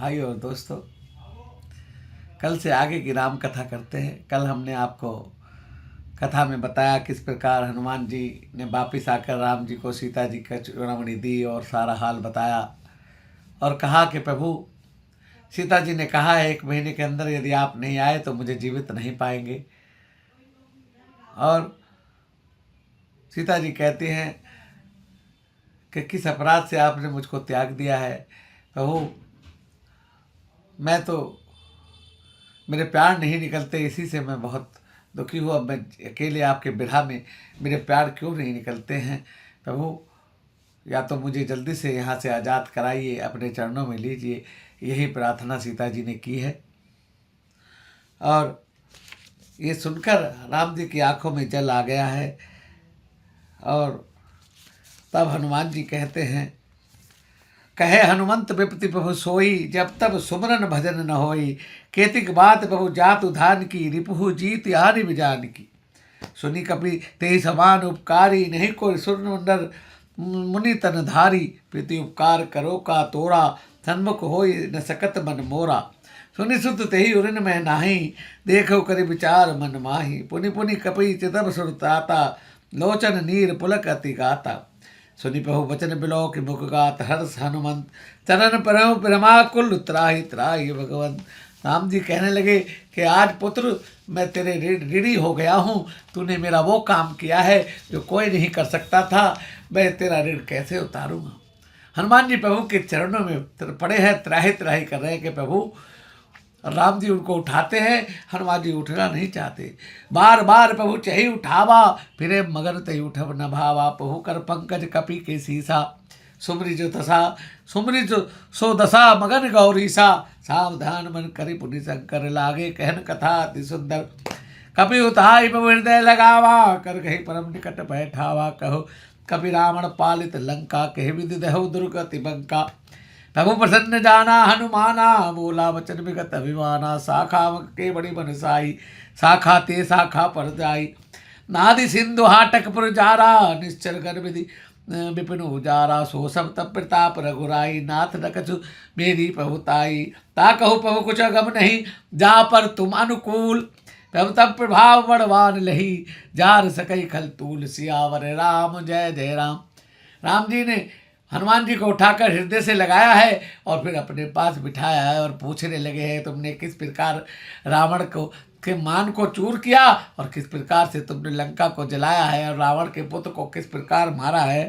भाइयों और दोस्तों, कल से आगे की राम कथा करते हैं। कल हमने आपको कथा में बताया किस प्रकार हनुमान जी ने वापिस आकर राम जी को सीता जी का चूड़ामणि दी और सारा हाल बताया और कहा कि प्रभु, सीता जी ने कहा है 1 महीने के अंदर यदि आप नहीं आए तो मुझे जीवित नहीं पाएंगे। और सीता जी कहती हैं कि किस अपराध से आपने मुझको त्याग दिया है प्रभु, मैं तो मेरे प्यार नहीं निकलते, इसी से मैं बहुत दुखी हूँ। अब मैं अकेले आपके बिरहा में मेरे प्यार क्यों नहीं निकलते हैं प्रभु, या तो मुझे जल्दी से यहाँ से आज़ाद कराइए, अपने चरणों में लीजिए। यही प्रार्थना सीता जी ने की है। और ये सुनकर राम जी की आंखों में जल आ गया है। और तब हनुमान जी कहते हैं, कहे हनुमंत विपति प्रभु सोई, जब तब सुमरन भजन न होई। केतिक बात प्रभु जात उधान की, रिपुहु जीत हानि बिजान की। सुनी कपि तेहि समान उपकारी, नहीं कोई सुरनंदर मुनि तन धारी। प्रीति उपकार करो का तोरा, सन्मुख होई न सकत मन मोरा। सुनि सुत तेहि उरिन में नाही, देखो करि विचार मन माही। पुनि पुनि कपि चितब सुरताता, लोचन नीर पुलक अति गाता। सुनि प्रभु वचन बिलोक मुख गात, हर्ष हनुमंत चरण परम प्रमा कुल त्राहि त्राहि भगवंत। राम जी कहने लगे कि आज पुत्र मैं तेरे ऋणी हो गया हूँ। तूने मेरा वो काम किया है जो कोई नहीं कर सकता था। मैं तेरा ऋण कैसे उतारूंगा। हनुमान जी प्रभु के चरणों में पड़े हैं, त्राहि त्राहि कर रहे हैं कि प्रभु। राम जी उनको उठाते हैं, हनुमान जी उठना नहीं चाहते। बार बार प्रभु चही उठावा, फिरे मगर तही उठब न भावा। प्रभु कर पंकज कपि के सीसा, सुमरि जो दशा सुमरि जो सो दशा मगन गौरीसा। सावधान मन करि पुनि शंकर, लागे कहन कथा अति सुंदर। कपि उताई प्रभु हृदय लगावा, कर कही परम निकट बैठावा। कहो कपि रावण पालित लंका, कहे विधि दहु दुर्गति बंका। प्रभु प्रसन्न जाना हनुमाना, बोला वचन विगत अभिमाना। शाखा के बड़ी बनसाई, शाखा ते शाखा पर जाई। नादि सिंधु हाटक पुर जारा, निश्चर गण विधि विपिन उजारा। सो सब तब प्रताप रघुराई, नाथ न कछु मेरी प्रभुताई। ता कहु प्रभु कुछ गम नहीं, जा पर तुम अनुकूल। प्रभु तब प्रभाव बड़वान लही, जार सकई खल तूल। सियावर राम जय जय राम। राम जी ने हनुमान जी को उठाकर हृदय से लगाया है और फिर अपने पास बिठाया है और पूछने लगे हैं, तुमने किस प्रकार रावण को के मान को चूर किया और किस प्रकार से तुमने लंका को जलाया है और रावण के पुत्र को किस प्रकार मारा है।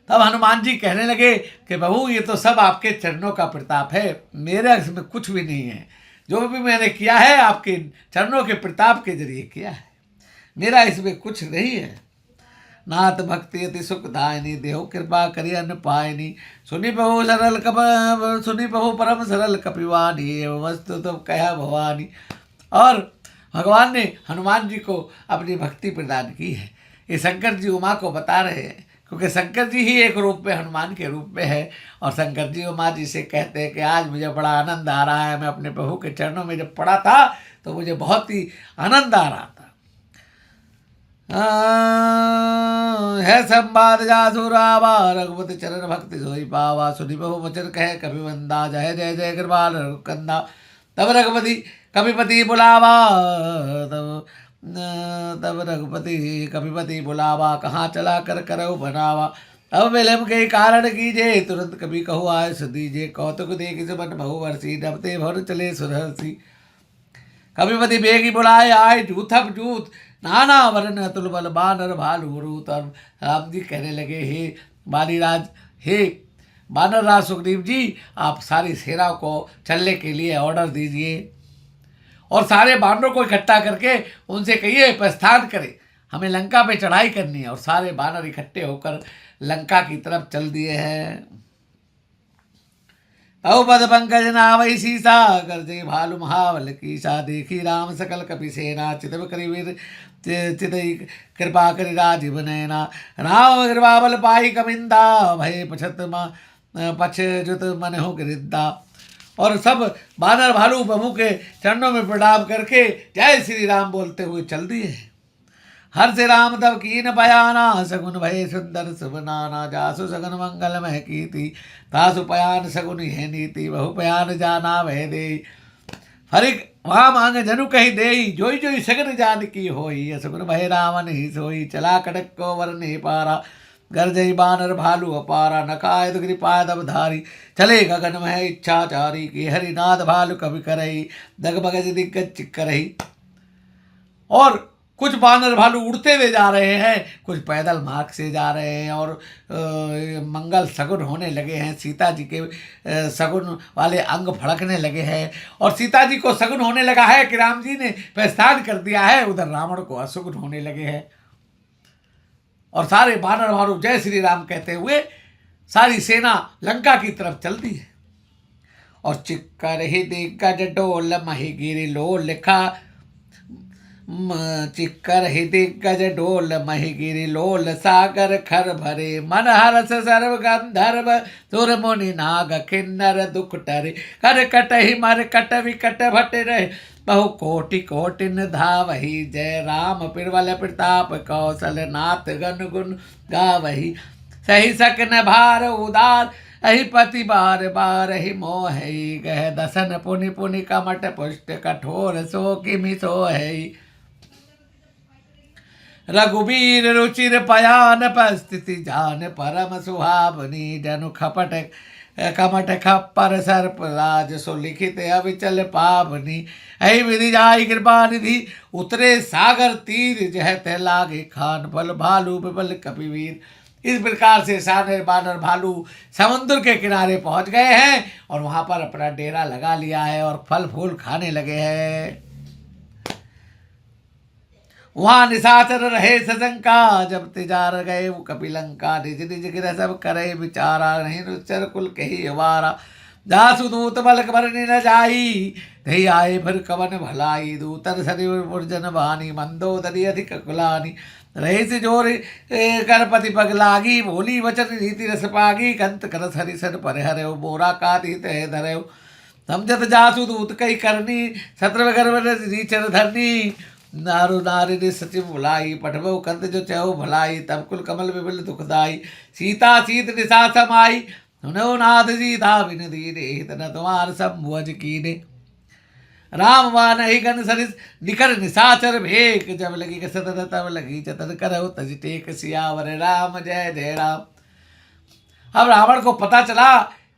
तब हनुमान जी कहने लगे कि प्रभु, ये तो सब आपके चरणों का प्रताप है, मेरे इसमें कुछ भी नहीं है। जो भी मैंने किया है आपके चरणों के प्रताप के जरिए किया है, मेरा इसमें कुछ नहीं है। नाथ भक्ति अति सुखदायनी, देहो कृपा करि अन्न पायनी। सुनि प्रभु परम सरल कपिवानी, वस्तु तो कह भवानी। और भगवान ने हनुमान जी को अपनी भक्ति प्रदान की है। ये शंकर जी उमा को बता रहे हैं, क्योंकि शंकर जी ही एक रूप में हनुमान के रूप में है। और शंकर जी उमा जी से कहते हैं कि आज मुझे बड़ा आनंद आ रहा है। मैं अपने प्रभु के चरणों में जब पड़ा था तो मुझे बहुत ही आनंद आ रहा था। है संवाद जासुरावा, रघुपति चरण भक्ति सोई पावा। सुनि बहु वचन कहे कपि वंदा, जय जय जय कृपाल कंदा। तब रघुपति कपिपति बुलावा, तब रघुपति कपिपति बुलावा। कहाँ चला कर करऊ बनावा, अब विलम्ब के कारण कीजे। तुरंत कभी कहु आयस दीजे, कौतुक देख मन बहु वर्षी। डबते भर चले सुरहर्षि, कपिपति बेगी बुलाए आए। जूथप जूथ नाना वरण अतुल बल, बानर भालू रूत। और राम जी कहने लगे, हे बालीराज, हे बानर राज सुग्रीव जी, आप सारी सेना को चलने के लिए ऑर्डर दीजिए और सारे बानरों को इकट्ठा करके उनसे कहिए प्रस्थान करें, हमें लंका पे चढ़ाई करनी है। और सारे बानर इकट्ठे होकर लंका की तरफ चल दिए हैं। तौ पद पंकज नावै सीसा, गर्जे भालु महाबल कीसा। देखी राम सकल कपि सेना, चितव करि वीर चितई कृपा करि राजीव नैना। राम कृपा बल पाई कमिंदा, भय पछजुत मनहु गिरिद्धा। और सब बानर भालू प्रभु के चरणों में प्रणाम करके जय श्री राम बोलते हुए चल दिए। हर से राम तब कीन बयाना, सगुन भय सुंदर शुभ नाना। जासु सगुन मंगलमय कीर्ति, तासु पयान सगुन है नीति। बहु पयान जाना वह दे, हरिक वहाँ मांग जनु कही देई। जोई जोई सगन जान की होई, असगुन भय रावण ही सोई। चला कटक को वर नहीं पारा, गरजई बानर भालू अपारा। नखाय कृपाय दब धारी, चले गगन में इच्छाचारी। की हरिनाथ भालू कवि करई, दगमगज दिग्गज चिक्करही। और कुछ बानर भालू उड़ते हुए जा रहे हैं, कुछ पैदल मार्ग से जा रहे हैं, और मंगल सगुन होने लगे हैं। सीता जी के सगुन वाले अंग फड़कने लगे हैं, और सीता जी को सगुन होने लगा है कि राम जी ने प्रस्थान कर दिया है। उधर रावण को असुगुन होने लगे हैं, और सारे बानर भालू जय श्री राम कहते हुए सारी सेना लंका की तरफ चलती है। और चिक्कर ही दिग्गज डोल मही गिरी लोल लिखा, चिक्कर ही दिग्गज डोल मही गिरी लोल। सागर खर भरे मन हरस सर्व गंधर्व, सुर मुनि नाग किन्नर दुख टरे। कर कट ही मर कट विकट भट रहे, बहु कोटि कोटिन धावही। जय राम पिरवल प्रताप कौशल नाथ गण गुण गावही। सही सकन भार उदार, अहि पति बार बार ही मोहि। गह दसन पुनि पुनि कमट पुष्ट कठोर, सो किमि सोहि। रघुबीर रुचिर पयान परिस्थिति जान, परम सुहावनी। जनु खपट कमट खप्पर सर्प राज, सो लिखित अविचल पावनी। ऐ विधि जाई कृपा निधि, उतरे सागर तीर। जह ते लागे खान बल, भालू बिबल कपिवीर। इस प्रकार से सारे बानर भालू समुद्र के किनारे पहुंच गए हैं, और वहां पर अपना डेरा लगा लिया है, और फल फूल खाने लगे हैं। वहां निशाचर रहे सशंका, जब तिजार गए वो कपिलंका। निज निज गिर सब करे विचारा, नहीं रुचर कुल कही अवारा। जासु दूत बल भरने न जाई, धई आए फिर कवन भलाई। दूतर सरिव पुरजन बानी, मंदोदरी अधिक कुलानी। रहे से जोर करपति पग लागी, बोली वचन रीति रस पागी। कंत करस हरि सन पर हरे, बोरा काति तह धरे। समझत जासु दूत कई करनी, सत्र गर्भ रीचर धरनी। नारु नारी ने सचिव बुलाई, पठबो कंत जो चहो भलाई। तब कुल कमल विबल दुखदाई, सीता सीत निशा समाई। सुनो नाथ सीता बिन दीने, हित न तुम्हार संभुज कीने। राम मान ही गण सरिस, निकर निशाचर भेक। जब लगी कसत तब लगी चतन, करहु तज टेक। सियावर राम जय जय राम। अब रावण को पता चला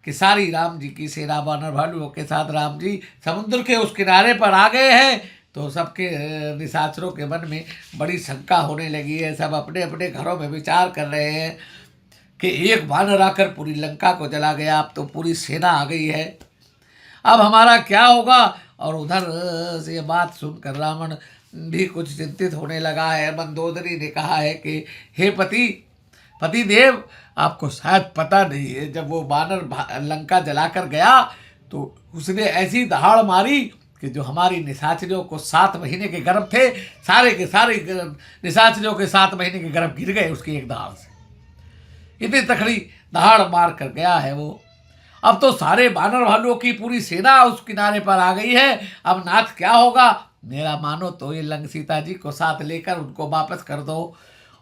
कि सारी राम जी की सेना बानर भालुओं के साथ राम जी समुद्र के उस किनारे पर आ गए हैं, तो सबके निशाचरों के मन में बड़ी शंका होने लगी है। सब अपने अपने घरों में विचार कर रहे हैं कि एक बानर आकर पूरी लंका को जला गया, अब तो पूरी सेना आ गई है, अब हमारा क्या होगा। और उधर से ये बात सुनकर रावण भी कुछ चिंतित होने लगा है। मंदोदरी ने कहा है कि हे पति देव, आपको शायद पता नहीं है, जब वो बानर लंका जलाकर गया तो उसने ऐसी दहाड़ मारी कि जो हमारी निशाचरियों को 7 महीने के गर्भ थे, सारे के सारे निशाचरियों के 7 महीने के गर्भ गिर गए उसकी एक दहाड़ से। इतनी तकड़ी दहाड़ मार कर गया है वो। अब तो सारे बानर भालुओं की पूरी सेना उस किनारे पर आ गई है, अब नाथ क्या होगा। मेरा मानो तो ये लंग सीता जी को साथ लेकर उनको वापस कर दो,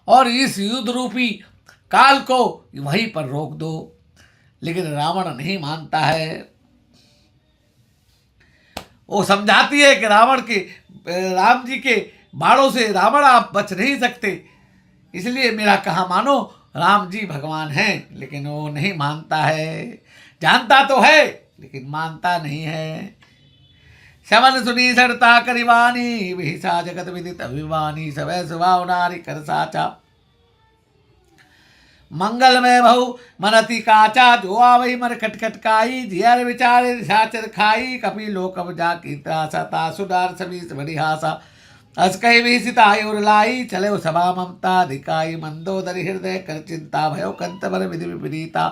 और इस युद्ध रूपी काल को वहीं पर रोक दो। लेकिन रावण नहीं मानता है। वो समझाती है कि राम जी के बाणों से रावण आप बच नहीं सकते, इसलिए मेरा कहा मानो। राम जी भगवान हैं, लेकिन वो नहीं मानता है। जानता तो है लेकिन मानता नहीं है। शवन सुनी सरता करिवानी, विहिसा जगत विदित अभिमानी। सवै सुभाव नारी कर साचा, मंगल में बहु मनति काचा। जो आवई मन खटखट काई, जियर विचारे साचर खाई। कपि लोक जा की त्रासा, तासुदार सभी बड़ी हासा। अस कही भी सिताई उर लाई, चले सभा ममता दिखाई। मंदोदरी हृदय कर चिंता, भयो कंत बर विधि विपरीता।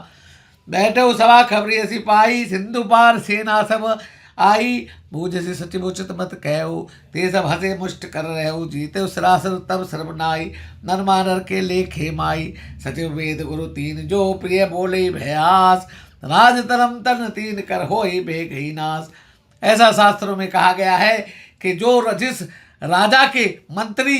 बैठो सभा खबरी सिपाही, सिंधु पार सेना सब आई। बूझ से सचिवोचित मत कहु, ते सब हसे मुष्ट कर रहु। जीते सरासर तब सर्वनाई, नर मानर के लेखे माई। सचिव वेद गुरु तीन, जो प्रिय बोले भयास। राज तरम तन तीन, कर होई बेगही नाश। ऐसा शास्त्रों में कहा गया है कि जो जिस राजा के मंत्री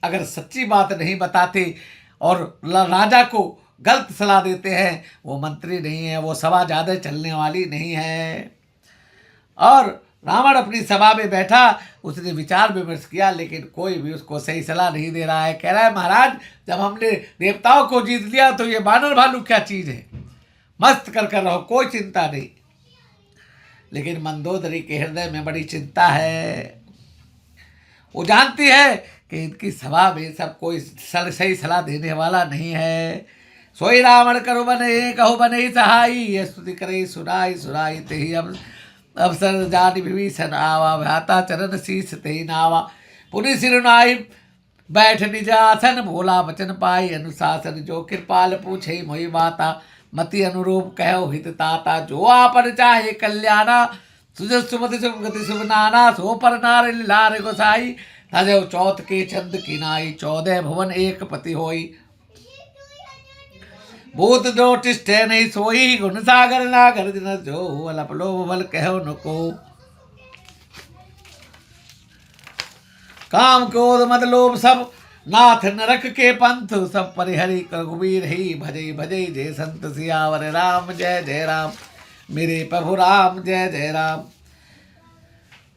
अगर सच्ची बात नहीं बताते और राजा को गलत सलाह देते हैं, वो मंत्री नहीं है, वो सभा ज़्यादा चलने वाली नहीं है। और रावण अपनी सभा में बैठा, उसने विचार विमर्श किया, लेकिन कोई भी उसको सही सलाह नहीं दे रहा है। कह रहा है, महाराज जब हमने देवताओं को जीत लिया तो ये बानर भालू क्या चीज़ है, मस्त कर रहो, कोई चिंता नहीं। लेकिन मंदोदरी के हृदय में बड़ी चिंता है। वो जानती है कि इनकी सभा में सब कोई सही सलाह देने वाला नहीं है। सोई रावण करो बने कहो बने सहाई, ये स्तुति करे सुनाई सुनाई ते ही अवसर जान विभीषण आवा, भ्राता चरण शीस ते नावा। पुनि सिरुनाई बैठ निजासन, भोला वचन पाई अनुशासन, जो कृपाल पूछे मोहि बाता, मति अनुरूप कहो हित ताता। जो आपन चाहे कल्याणा, सुजस सुमति शुभ गति शुभ नाना, सो पर नार लार गोसाई, तजव चौथ के चंद किनाई, 14 भुवन एक पति होई। भूत द्रोटिष्ठ नहीं सोई, गुण सागर नागर दिन जो, अलप लोभ बल कहो नको। काम क्रोध मद लोभ सब, नाथ नरक के पंथ, सब परिहरि रघुवीर ही भजई भजई। जय संत सियावर राम जय जय राम, मेरे प्रभु राम जय जय राम।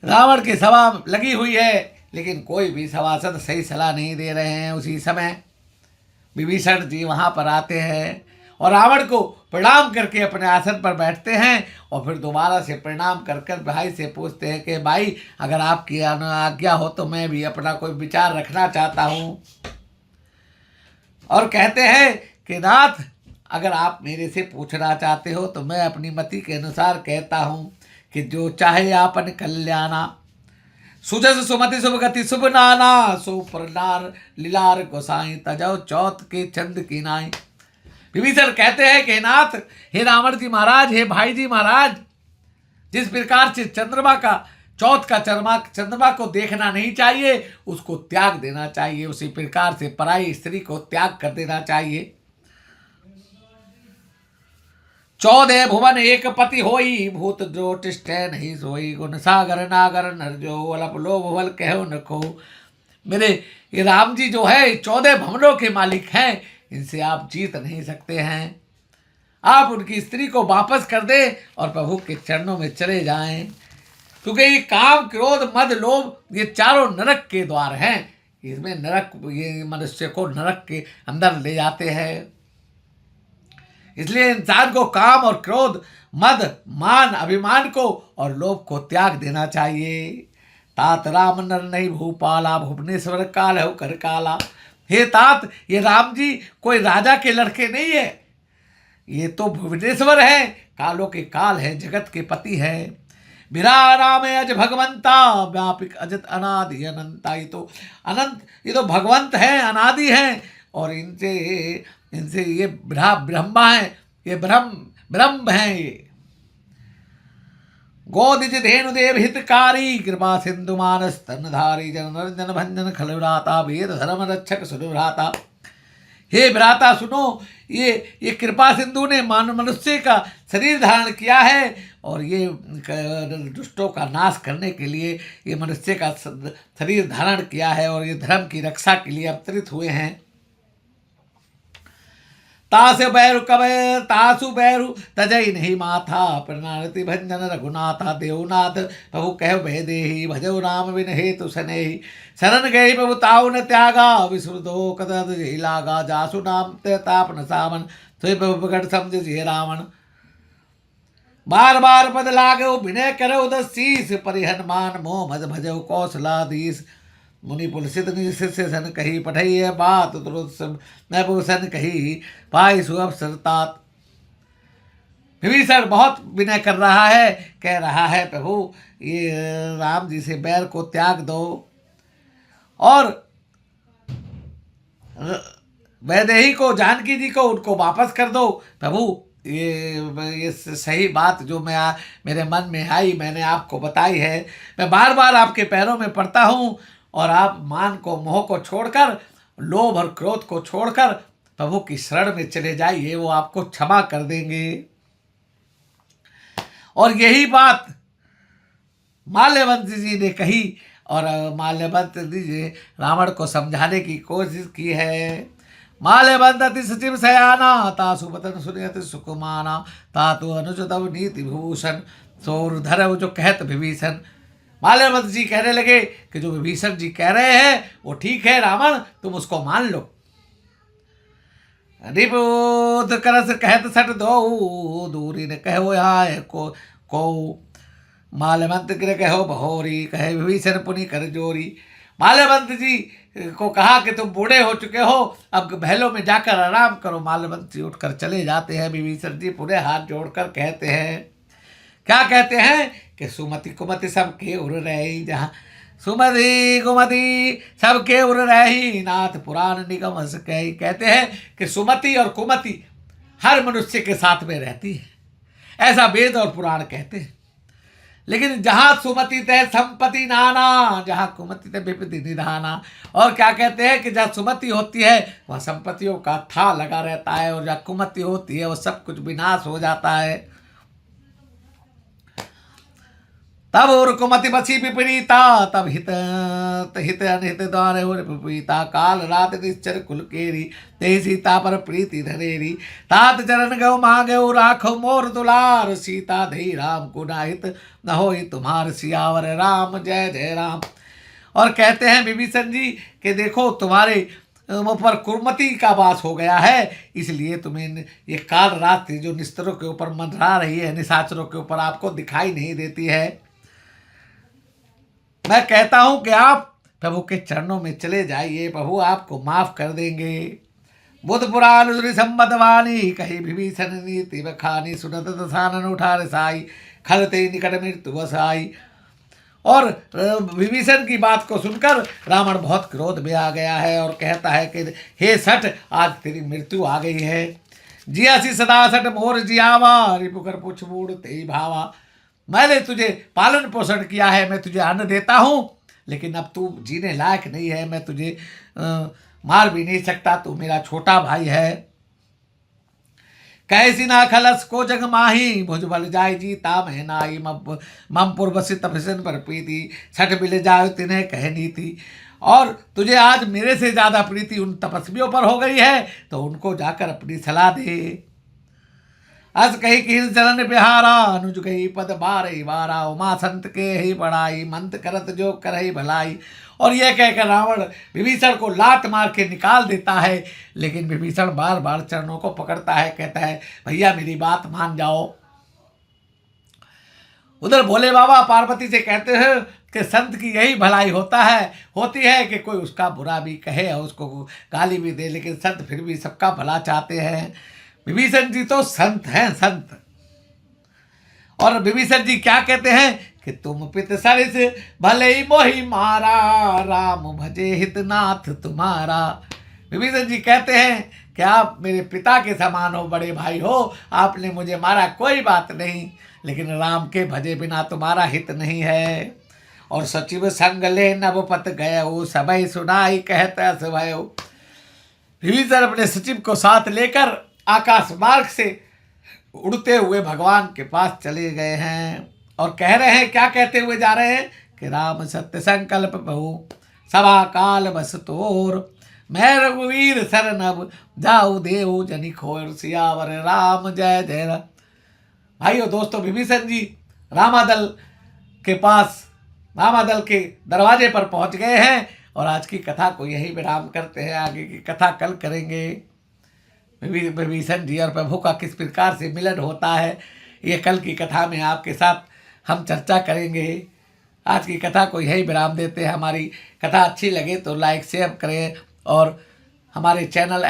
रावण की सभा लगी हुई है, लेकिन कोई भी सभासद सही सलाह नहीं दे रहे हैं। उसी समय विभीषण जी वहाँ पर आते हैं और रावण को प्रणाम करके अपने आसन पर बैठते हैं, और फिर दोबारा से प्रणाम कर कर भाई से पूछते हैं कि भाई अगर आपकी आज्ञा हो तो मैं भी अपना कोई विचार रखना चाहता हूँ। और कहते हैं कि नाथ अगर आप मेरे से पूछना चाहते हो तो मैं अपनी मति के अनुसार कहता हूँ कि जो चाहे आपन कल्याणा, सुजस सुमति शुभ गति शुभ नाना, सो प्रनार लीलार गोसाई, तजौ चौथ के चंद की नाई। विभीषण कहते हैं कि नाथ, हे रावण जी महाराज, हे भाई जी महाराज, जिस प्रकार से चंद्रमा का चौथ का चंद्रमा को देखना नहीं चाहिए, उसको त्याग देना चाहिए, उसी प्रकार से पराई स्त्री को त्याग कर देना चाहिए। 14 भुवन एक पति होई, भूत ज्योतिष्ठ नहीं सोई, गुण सागर नागर नर जो, अलप लोभ बल कहो न को। मेरे ये राम जी जो है 14 भवनों के मालिक हैं, इनसे आप जीत नहीं सकते हैं। आप उनकी स्त्री को वापस कर दें और प्रभु के चरणों में चले जाएं, क्योंकि ये काम क्रोध मद लोभ ये चारों नरक के द्वार हैं। इसमें नरक, ये मनुष्य को नरक के अंदर ले जाते हैं। इसलिए इंसान को काम और क्रोध मद मान अभिमान को और लोभ को त्याग देना चाहिए। तात राम नर नहीं भूपाला, भुवनेश्वर काल है कर काला। हे तात, ये राम जी कोई राजा के लड़के नहीं है, ये तो भुवनेश्वर है, कालों के काल है, जगत के पति है। बिरा राम अज भगवंता, व्यापिक अजत अनादि अनंता। ये तो अनंत, ये तो भगवंत हैं, अनादि हैं, और इनसे ये ब्रह्मा है, ये ब्रह्म हैं। ये गोदिज धेनुदेव हितकारी, कृपा सिंधु मानस तनधारी, जनरंजन भंजन खलुराता, वेद धर्म रक्षक सुनुभ्राता। हे भ्राता सुनो, ये कृपा सिंधु ने मनुष्य का शरीर धारण किया है, और ये दुष्टों का नाश करने के लिए ये मनुष्य का शरीर धारण किया है, और ये धर्म की रक्षा के लिए अवतरित हुए हैं। तासु बैरु तजई नहीं माथा, प्रणारति भंजन रघुनाथा। देवनाथ प्रभु कह भय देहि, भजो राम बिन हेतु सनेहि। शरण गई प्रभु ताऊ न त्यागा, विस्मृतो कदर जहि लागा। जासु नाम ताप न सावन, सोई प्रभु प्रगट समझ जे रावण। बार बार पद लागो विनय करो उदस शीस, परि हनुमान मोह मद भजो कौशलाधीश। मुनि पुलसित निज शिष्य सन कही, पठई है बात तुरंत महबूसन कही, पाई सुअवसर तात। विभीषण बहुत विनय कर रहा है, कह रहा है प्रभु ये राम जी से बैर को त्याग दो और वैदेही को, जानकी जी को, उनको वापस कर दो। प्रभु ये सही बात जो मेरे मन में आई, मैंने आपको बताई है। मैं बार बार आपके पैरों में पड़ता हूँ, और आप मान को मोह को छोड़कर, लोभ और क्रोध को छोड़कर प्रभु की शरण में चले जाइए, वो आपको क्षमा कर देंगे। और यही बात माल्यवंत जी ने कही, और माल्यवंत जी ने रावण को समझाने की कोशिश की है। माल्यवंत अति सचिव सयाना ता सुपतन सुनियत सुकुमाना ता तो अनुचतव नीति भूषण सोर धरव जो कहत विभीषण। माल्यवंत जी कहने लगे कि जो विभीषण जी कह रहे हैं वो ठीक है रावण, तुम उसको मान लो। रिपुत करस कहत सट दो दूरी ने कहो आय को माल्यवंत गिर कहो बहोरी कहे विभीषण पुनि कर जोरी। माल्यवंत जी को कहा कि तुम बूढ़े हो चुके हो, अब महलों में जाकर आराम करो। माल्यवंत जी उठकर चले जाते हैं। विभीषण जी पूरे हाथ जोड़कर कहते हैं, क्या कहते हैं कि सुमति कुमति सबके उर रही जहाँ, सुमति कुमति सबके उर रही नाथ पुराण निगम हस कही। कहते हैं कि सुमति और कुमति हर मनुष्य के साथ में रहती है, ऐसा वेद और पुराण कहते हैं। लेकिन जहाँ सुमति तय संपत्ति नाना, जहाँ कुमति तय विपत्ति निधाना। और क्या कहते हैं कि जहाँ सुमति होती है वहाँ संपत्तियों का था लगा रहता है, और जहाँ कुमति होती है वो सब कुछ विनाश हो जाता है। तब और कुमति बसी विपरीता तब हित हित अनहित द्वारे और विपरीता। काल रात निश्चर कुल केरी ते सीता पर प्रीति धरेरी। तात चरण गौ मांगो राखो मोर दुलार सीता धई राम को नाहित न होई तुम्हार सियावर राम जय जय राम। और कहते हैं विभीषण जी कि देखो तुम्हारे पर कुर्मति का वास हो गया है, इसलिए तुम्हें ये काल रात जो निस्तरों के ऊपर मंडरा रही है, निशाचरों के ऊपर आपको दिखाई नहीं देती है। मैं कहता हूं कि आप प्रभु के चरणों में चले जाइए, प्रभु आपको माफ कर देंगे। बुध पुराण संबदवानी कही विभीषण नीति बखानी सुनत दसानन उठार साई खलते निकट मृत्यु वसाई। और विभीषण की बात को सुनकर रावण बहुत क्रोध में आ गया है और कहता है कि हे सठ, आज तेरी मृत्यु आ गई है। जियासी सदा सठ मोर जियावा रिपुकर पुछ मूड ते भावा। मैंने तुझे पालन पोषण किया है, मैं तुझे अन्न देता हूँ, लेकिन अब तू जीने लायक नहीं है, मैं तुझे मार भी नहीं सकता, तू मेरा छोटा भाई है। कैसी ना खलस को जग माही भुजबल जाय जीता मैं नाई मम पूर्वसी तपसन पर प्रीति छठ मिले जाए तिन्हें कह नीति। और तुझे आज मेरे से ज्यादा प्रीति उन तपस्वियों पर हो गई है, तो उनको जाकर अपनी सलाह दे। अस कही कीन चरण बिहारा अनुज गई पद बारही बारा उमा संत के ही बड़ाई मंत करत जो करही भलाई। और यह कहकर रावण विभीषण को लात मार के निकाल देता है, लेकिन विभीषण बार बार चरणों को पकड़ता है, कहता है भैया मेरी बात मान जाओ। उधर भोले बाबा पार्वती से कहते हैं कि संत की यही भलाई होती है कि कोई उसका बुरा भी कहे और उसको गाली भी दे, लेकिन संत फिर भी सबका भला चाहते हैं। विभीषण जी तो संत हैं, संत। और विभीषण जी क्या कहते हैं कि तुम पित सरिस भले ही मोहि मारा राम भजे हितनाथ तुम्हारा। विभीषण जी कहते हैं कि आप मेरे पिता के समान हो, बड़े भाई हो, आपने मुझे मारा कोई बात नहीं, लेकिन राम के भजे बिना तुम्हारा हित नहीं है। और सचिव संग ले नवपत गयो सबई सुनाई कहता सभयो। विभीषण अपने सचिव को साथ लेकर आकाश मार्ग से उड़ते हुए भगवान के पास चले गए हैं और कह रहे हैं, क्या कहते हुए जा रहे हैं कि राम सत्य संकल्प बहु सभा काल बस तोर मैं रघुवीर शरणब जाऊ देव जनि खोर सियावर राम जय जय राम। भाइयों दोस्तों, विभीषण जी रामादल के पास, रामादल के दरवाजे पर पहुंच गए हैं और आज की कथा को यही विराम करते हैं। आगे की कथा कल करेंगे। विभीषण जी और प्रभु का किस प्रकार से मिलन होता है, ये कल की कथा में आपके साथ हम चर्चा करेंगे। आज की कथा को यही विराम देते हैं। हमारी कथा अच्छी लगे तो लाइक शेयर करें और हमारे चैनल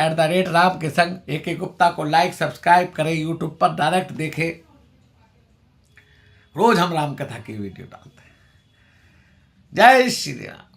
@राम के संग AK गुप्ता को लाइक सब्सक्राइब करें। यूट्यूब पर डायरेक्ट देखें, रोज हम राम कथा की वीडियो डालते हैं। जय श्री राम।